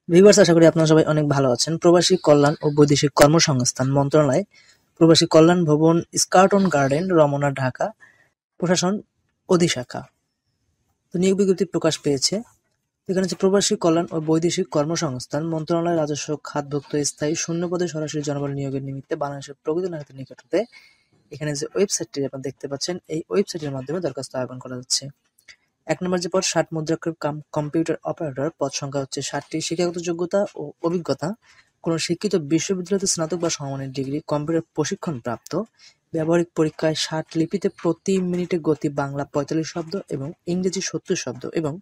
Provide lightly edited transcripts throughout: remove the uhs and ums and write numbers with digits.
Viewers, আশা করি আপনারা সবাই অনেক ভালো আছেন। প্রবাসী কল্যাণ ও বৈদেশিক কর্মসংস্থান মন্ত্রণালয়, প্রবাসী কল্যাণ ভবন, স্কার্টন গার্ডেন, রমনা, ঢাকা, প্রশাসন অধিশাখা। তো নিয়োগ বিজ্ঞপ্তি প্রকাশ পেয়েছে। এখানে হচ্ছে প্রবাসী কল্যাণ ও বৈদেশিক কর্মসংস্থান মন্ত্রণালয় রাজস্ব খাতভুক্ত স্থায়ী শূন্য পদে সরাসরি জনবল নিয়োগের নিমিত্তে বাংলাদেশের প্রকৃত নাগরিকদের নিকট হতে এখানে যে ওয়েবসাইটটি আপনারা দেখতে পাচ্ছেন, এই ওয়েবসাইটের মাধ্যমে দরখাস্ত আহ্বান করা যাচ্ছে। ১ নম্বর যে পদ ৬০ মুদ্রাক্ষর কম্পিউটার অপারেটর, পদ সংখ্যা হচ্ছে ৬০টি। শিক্ষাগত যোগ্যতা ও অভিজ্ঞতা: কোনো শিক্ষিত বিশ্ববিদ্যালয় হতে স্নাতক বা সমমানের ডিগ্রি, কম্পিউটার প্রশিক্ষণ প্রাপ্ত, ব্যবহারিক পরীক্ষায় ৬০ লিপিতে প্রতি মিনিটে গতি বাংলা ৪৫ শব্দ এবং ইংরেজি ৭০ শব্দ এবং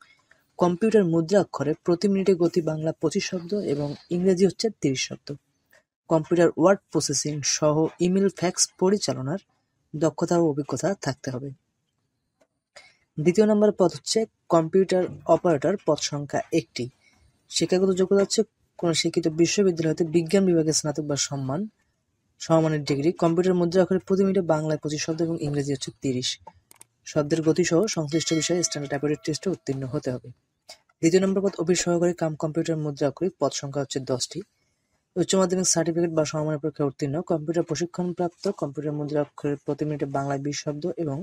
কম্পিউটার মুদ্রাক্ষরে প্রতি মিনিটে গতি বাংলা ২৫ শব্দ এবং ইংরেজি হচ্ছে ৩০ শব্দ। কম্পিউটার ওয়ার্ড প্রসেসিং সহ ইমেল ফ্যাক্স পরিচালনার দক্ষতা ও অভিজ্ঞতা থাকতে হবে। ২য় নম্বর পদ হচ্ছে কম্পিউটার অপারেটর, পদ সংখ্যা ১টি। শিক্ষাগত যোগ্যতা হচ্ছে কোনো শিক্ষিত বিশ্ববিদ্যালয় হতে বিজ্ঞান বিভাগে স্নাতক বা সমমানের ডিগ্রি, কম্পিউটার মুদ্রাক্ষরে প্রতি মিনিটে বাংলায় ২৫ শব্দ এবং ইংরেজি হচ্ছে ৩০ শব্দের গতিসহ সংশ্লিষ্ট বিষয়ে স্ট্যান্ডার্ড অ্যাপটিটিউড টেস্টে উত্তীর্ণ হতে হবে। ২য় নম্বর পদ অফিস সহকারী কাম কম্পিউটার মুদ্রাক্ষরিক, পদ সংখ্যা হচ্ছে ১০টি। উচ্চ মাধ্যমিক সার্টিফিকেট বা সমমানের পরীক্ষায় উত্তীর্ণ, কম্পিউটার প্রশিক্ষণপ্রাপ্ত, কম্পিউটার মুদ্রাক্ষরে প্রতি মিনিটে বাংলায় ২০ শব্দ এবং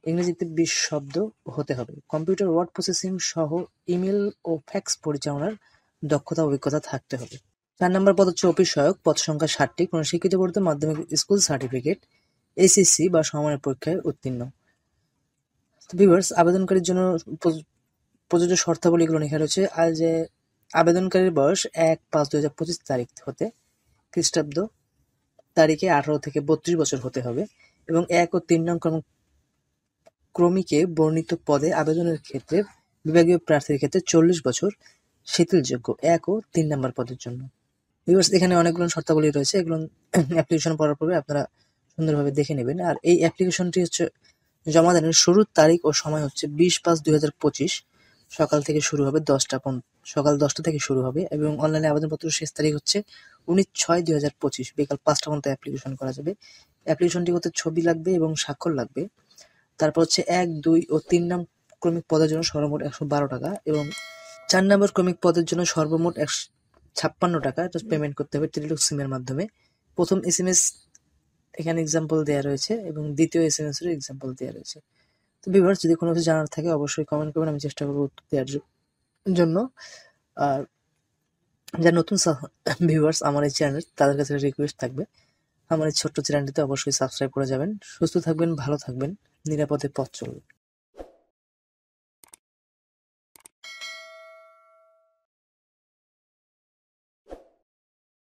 ইংরেজিতে ২০ শব্দ হতে হবে। কম্পিউটার ওয়ার্ড প্রসেসিং সহ ইমেল ও ফ্যাক্স পরিচালনার দক্ষতা অভিজ্ঞতা থাকতে হবে। ৪ নম্বর পদ হচ্ছে অফিস সহায়ক, পদ সংখ্যা ৬০টি। কোনো শিক্ষিত বোর্ড হতে মাধ্যমিক স্কুল সার্টিফিকেট, এসএসসি বা সমমানের পরীক্ষায় উত্তীর্ণ। তো ভিউয়ার্স, আবেদনকারীর জন্য প্রযোজ্য শর্তাবলী এগুলো লেখা রয়েছে। আর যে আবেদনকারীর বয়স ১/৫/২০২৫ তারিখ হতে খ্রিস্টাব্দ তারিখে ১৮ থেকে ৩২ বছর হতে হবে এবং ১ ও ৩ নং ক্রমিকে বর্ণিত পদে আবেদনের ক্ষেত্রে বিভাগীয় প্রার্থীর ক্ষেত্রে ৪০ বছর শিথিলযোগ্য ১ ও ৩ নম্বর পদের জন্য। ভিউয়ার্স, এখানে অনেকগুলো শর্তাবলী রয়েছে। এগুলো অ্যাপ্লিকেশন পড়ার পরে আপনারা সুন্দরভাবে দেখে নেবেন। আর এই অ্যাপ্লিকেশনটি হচ্ছে জমা দানের শুরুর তারিখ ও সময় হচ্ছে ২০/৫/২০২৫ সকাল থেকে শুরু হবে, সকাল ১০টা থেকে শুরু হবে এবং অনলাইনে আবেদনপত্র শেষ তারিখ হচ্ছে ১৯/৬/২০২৫ বিকাল ৫টা পর্যন্ত অ্যাপ্লিকেশন করা যাবে। অ্যাপ্লিকেশনটি করতে ছবি লাগবে এবং স্বাক্ষর লাগবে। তারপর হচ্ছে ১, ২ ও ৩ নং ক্রমিক পদের জন্য সর্বমোট ১১২ টাকা এবং ৪ নম্বর ক্রমিক পদের জন্য সর্বমোট ৫৬ টাকা পেমেন্ট করতে হবে টেলিটক সিমের মাধ্যমে। প্রথম এসএমএস এখানে এক্সাম্পল দেওয়া রয়েছে এবং দ্বিতীয় এসএমএস এর এক্সাম্পল দেওয়া রয়েছে। তো ভিউয়ার্স, যদি কোনো কিছু জানার থাকে অবশ্যই কমেন্ট করবেন, আমি চেষ্টা করবো উত্তর দেওয়ার জন্য। আর যারা নতুন ভিউয়ার্স আমার এই চ্যানেল, তাদের কাছে রিকোয়েস্ট থাকবে আমার এই ছোট্ট চ্যানেলটিতে অবশ্যই সাবস্ক্রাইব করে যাবেন। সুস্থ থাকবেন, ভালো থাকবেন, নিরাপদে পথ চলুন।